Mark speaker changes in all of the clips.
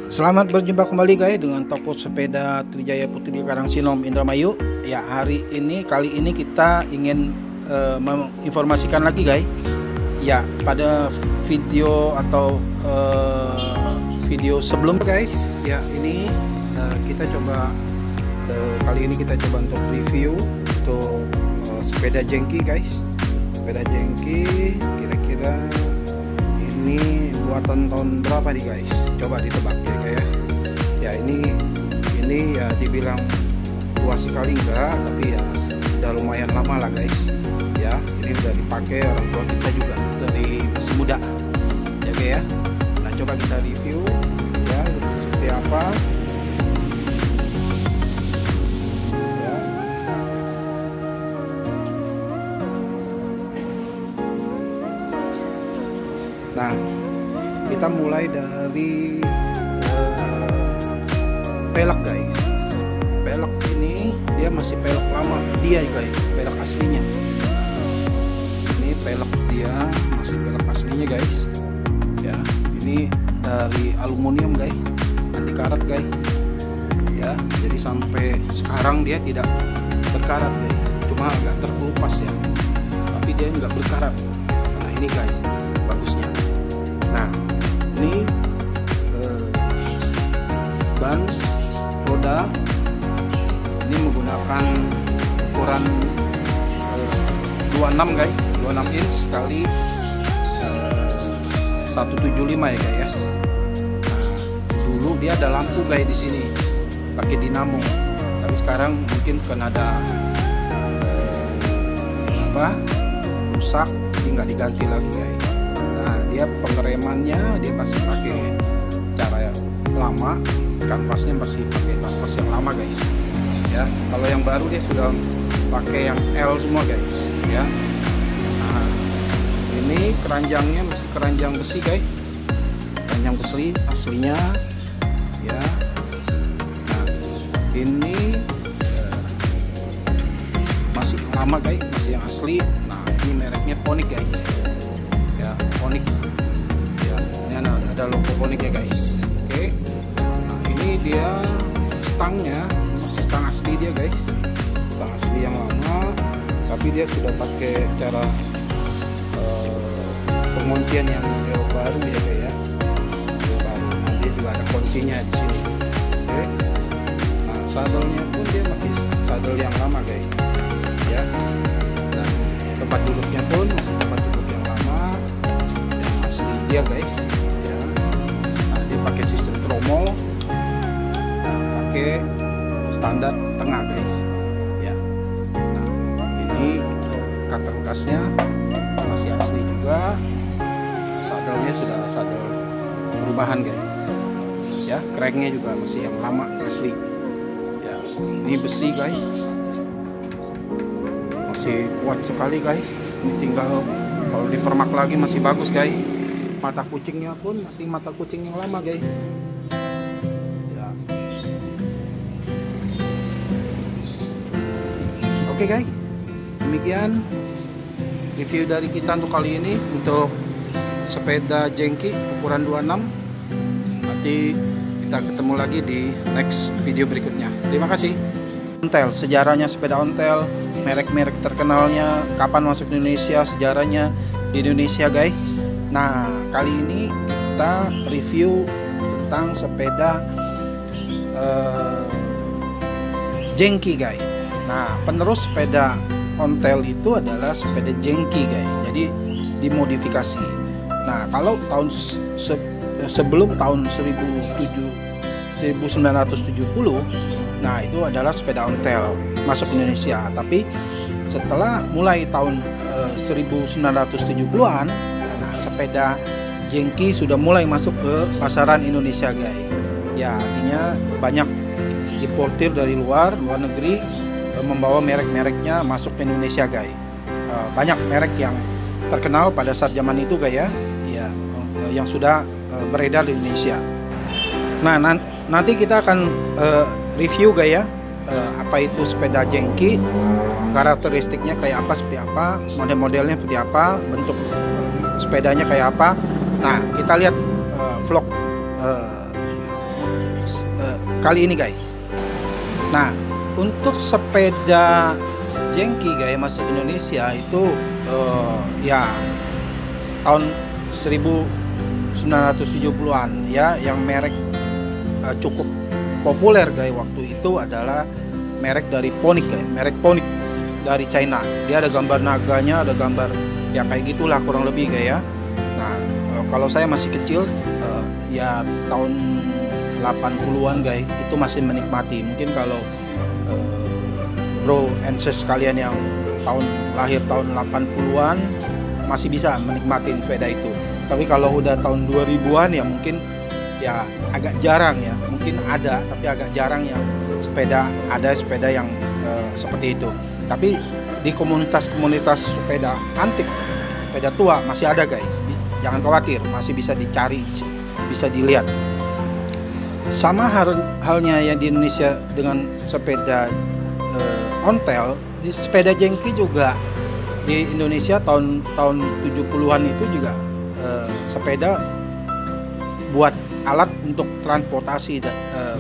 Speaker 1: Selamat berjumpa kembali guys dengan toko sepeda Trijaya Putri Karangsinom Indramayu. Ya, kali ini kita ingin menginformasikan lagi guys. Ya, pada video atau video sebelum guys. Ya, ini kita coba kali ini kita coba untuk review untuk sepeda jengki guys. Sepeda jengki kira-kira ini buatan tahun berapa nih guys? Coba ditebak kira-kira ya. Ya ini ya dibilang tua sekali enggak, tapi ya udah lumayan lama lah guys. Ya ini udah dipakai orang tua kita juga dari masih muda. Ya guys ya. Nah coba kita review ya seperti apa. Ya. Nah kita mulai dari pelek guys. Pelek ini dia masih pelek lama dia guys, pelek aslinya. Ini pelek dia masih pelek aslinya guys. Ya, ini dari aluminium guys, anti karat guys. Ya, jadi sampai sekarang dia tidak berkarat guys, cuma agak terkelupas ya. Tapi dia nggak berkarat. Nah ini guys, bagusnya. Nah ini ban roda ini menggunakan ukuran 26 guys, 26 inch kali 175 ya guys ya. Nah, dulu dia ada lampu guys di sini pakai dinamo, tapi sekarang mungkin karena ada rusak jadi nggak diganti lagi guys. Nah dia pengeremannya dia pasti pakai cara lama, kanvasnya masih pakai kanvas yang lama guys ya. Kalau yang baru dia sudah pakai yang L semua guys ya. Nah ini keranjangnya masih keranjang besi guys, keranjang besi aslinya ya. Nah ini masih lama guys, masih yang asli. Nah ini mereknya Ponic guys ya, Ponic ya. Ini ada logo Ponic ya guys. Oke. Nah ini dia stangnya stang asli dia guys, stang asli yang lama, tapi dia sudah pakai cara penguncian yang baru ya guys ya, baru. Nah dia juga ada kuncinya di sini. Oke. Nah sadelnya pun dia masih sadel yang lama guys ya. Dan tempat duduknya pun masih tempat duduk yang lama, yang asli dia guys ya. Nah dia pakai sistem tromol, pakai standar tengah guys ya. Nah ini kata bekasnya masih asli juga, sadelnya sudah sadel perubahan guys ya. Cranknya juga masih yang lama asli ya. Ini besi guys, masih kuat sekali guys. Ini tinggal kalau dipermak lagi masih bagus guys. Mata kucingnya pun masih mata kucing yang lama guys. Oke guys, demikian review dari kita untuk kali ini untuk sepeda jengki ukuran 26. Nanti kita ketemu lagi di next video berikutnya. Terima kasih. Ontel, sejarahnya sepeda ontel, merek-merek terkenalnya, kapan masuk Indonesia, sejarahnya di Indonesia guys. Nah kali ini kita review tentang sepeda jengki guys. Nah, penerus sepeda ontel itu adalah sepeda jengki guys. Jadi dimodifikasi. Nah, kalau sebelum tahun 1970, nah itu adalah sepeda ontel masuk Indonesia. Tapi setelah mulai tahun 1970-an, nah sepeda jengki sudah mulai masuk ke pasaran Indonesia guys. Ya, artinya banyak importir dari luar negeri membawa merek-mereknya masuk ke Indonesia guys. Banyak merek yang terkenal pada saat zaman itu guys ya, yang sudah beredar di Indonesia. Nah nanti kita akan review guys ya, apa itu sepeda jengki, karakteristiknya kayak apa, seperti apa, model-modelnya seperti apa, bentuk sepedanya kayak apa. Nah kita lihat vlog kali ini guys. Nah, untuk sepeda jengki guys masuk Indonesia itu ya tahun 1970-an ya, yang merek cukup populer guys waktu itu adalah merek dari Ponic guys, merek Ponic dari China. Dia ada gambar naganya, ada gambar ya kayak gitulah kurang lebih guys ya. Nah, kalau saya masih kecil ya tahun 80-an guys, itu masih menikmati. Mungkin kalau bro and sis kalian yang lahir tahun 80-an masih bisa menikmati sepeda itu. Tapi kalau udah tahun 2000-an ya mungkin ya agak jarang ya. Mungkin ada, tapi agak jarang yang sepeda yang seperti itu. Tapi di komunitas sepeda antik, sepeda tua masih ada guys. Jangan khawatir, masih bisa dicari, bisa dilihat. Sama halnya yang di Indonesia dengan sepeda ontel, di sepeda jengki juga di Indonesia tahun 70-an itu juga sepeda buat alat untuk transportasi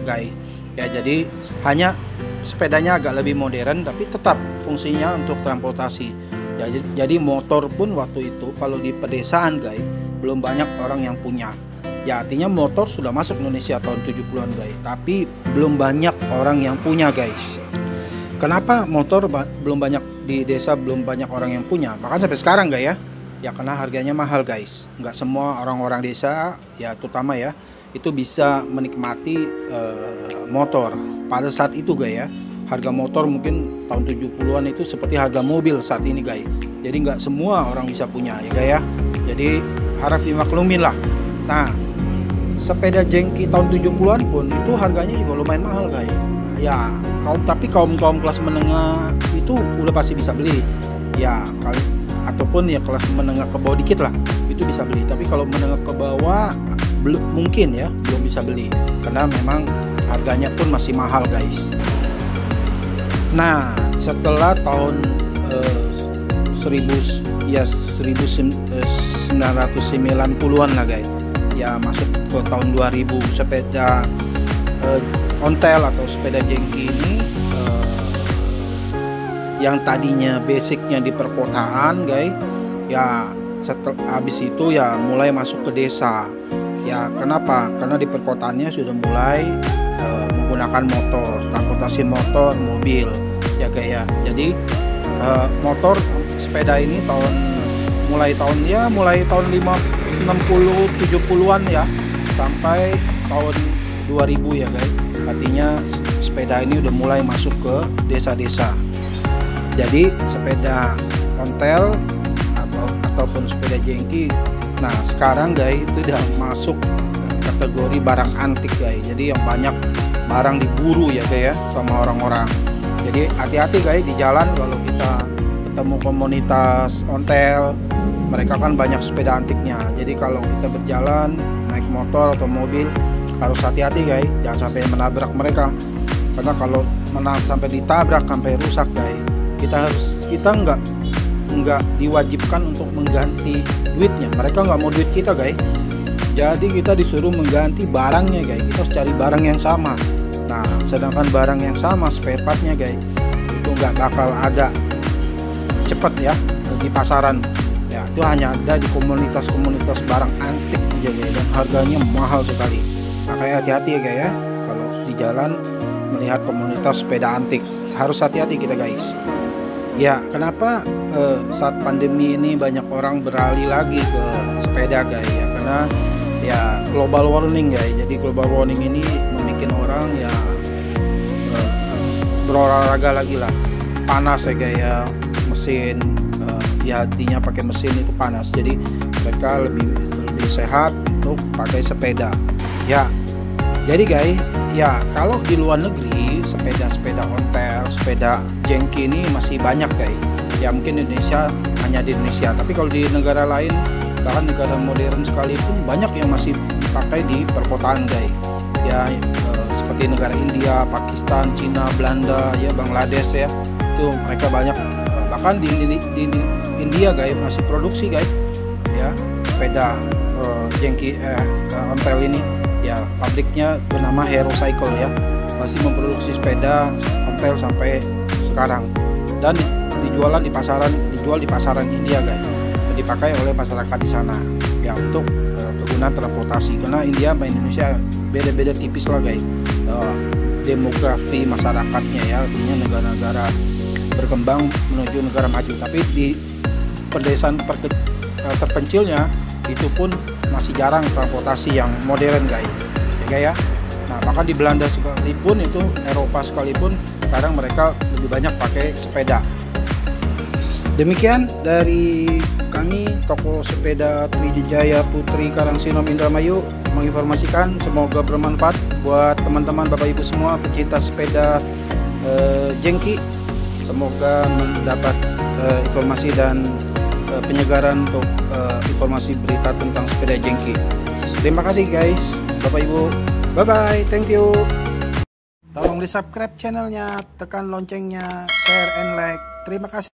Speaker 1: guys ya. Jadi hanya sepedanya agak lebih modern tapi tetap fungsinya untuk transportasi ya. Jadi motor pun waktu itu kalau di pedesaan guys belum banyak orang yang punya ya. Artinya motor sudah masuk Indonesia tahun 70-an guys, tapi belum banyak orang yang punya guys. Kenapa motor belum banyak di desa, belum banyak orang yang punya? Bahkan sampai sekarang guys ya karena harganya mahal guys. Nggak semua orang-orang desa ya terutama ya itu bisa menikmati motor pada saat itu guys ya. Harga motor mungkin tahun 70-an itu seperti harga mobil saat ini guys. Jadi nggak semua orang bisa punya ya guys ya. Jadi harap dimaklumin lah. Nah, sepeda jengki tahun 70-an pun itu harganya juga lumayan mahal guys ya. Tapi kaum kelas menengah itu udah pasti bisa beli ya, ataupun ya kelas menengah ke bawah dikit lah itu bisa beli. Tapi kalau menengah ke bawah belum mungkin ya, belum bisa beli karena memang harganya pun masih mahal guys. Nah, setelah tahun 1990-an lah guys ya, masuk ke tahun 2000, sepeda ontel atau sepeda jengki ini yang tadinya basicnya di perkotaan guys ya, habis itu ya mulai masuk ke desa ya. Kenapa? Karena di perkotaannya sudah mulai menggunakan motor, transportasi motor, mobil ya guys ya. Jadi motor sepeda ini mulai tahun 60-70-an ya sampai tahun 2000 ya guys. Artinya sepeda ini udah mulai masuk ke desa-desa. Jadi sepeda ontel ataupun sepeda jengki, nah sekarang guys itu udah masuk kategori barang antik guys. Jadi yang banyak barang diburu ya guys ya sama orang-orang. Jadi hati-hati guys di jalan kalau kita ketemu komunitas ontel, mereka kan banyak sepeda antiknya. Jadi kalau kita berjalan naik motor atau mobil harus hati-hati guys, jangan sampai menabrak mereka. Karena kalau sampai ditabrak sampai rusak guys, kita nggak diwajibkan untuk mengganti duitnya. Mereka nggak mau duit kita guys. Jadi kita disuruh mengganti barangnya guys. Kita harus cari barang yang sama. Nah, sedangkan barang yang sama spare partnya guys itu nggak bakal ada cepet ya di pasaran. Ya itu hanya ada di komunitas-komunitas barang antik aja guys, dan harganya mahal sekali. Makanya hati-hati ya guys ya kalau di jalan melihat komunitas sepeda antik. Harus hati-hati kita guys. Ya, kenapa saat pandemi ini banyak orang beralih lagi ke sepeda guys ya? Karena ya global warming guys. Jadi global warming ini membuat orang ya berolahraga lagi lah. Panas ya guys ya, mesin ya artinya pakai mesin itu panas. Jadi mereka lebih sehat untuk pakai sepeda. Ya, jadi guys ya kalau di luar negeri sepeda-sepeda ontel, sepeda jengki ini masih banyak guys. Ya mungkin Indonesia hanya di Indonesia, tapi kalau di negara lain, bahkan negara modern sekalipun banyak yang masih dipakai di perkotaan guys. Ya seperti negara India, Pakistan, Cina, Belanda, ya Bangladesh ya, itu mereka banyak. Bahkan di India guys masih produksi guys ya sepeda jengki ontel ini Ya, pabriknya bernama Hero Cycle ya, masih memproduksi sepeda ontel sampai sekarang, dan dijual di pasaran India guys, dipakai oleh masyarakat di sana ya untuk kegunaan transportasi, karena India sama Indonesia beda-beda tipis lah guys, demografi masyarakatnya ya, artinya negara-negara berkembang menuju negara maju, tapi di pedesaan terpencilnya itu pun masih jarang transportasi yang modern guys ya. Nah, bahkan di Belanda sekalipun, itu Eropa sekalipun, sekarang mereka lebih banyak pakai sepeda. Demikian dari kami, toko sepeda Trijaya Putri Karangsinom Indramayu, menginformasikan. Semoga bermanfaat buat teman-teman Bapak Ibu semua pecinta sepeda jengki. Semoga mendapat informasi dan penyegaran untuk informasi berita tentang sepeda jengki. Terima kasih guys, Bapak Ibu. Bye bye, thank you. Tolong di subscribe channelnya, tekan loncengnya, share and like. Terima kasih.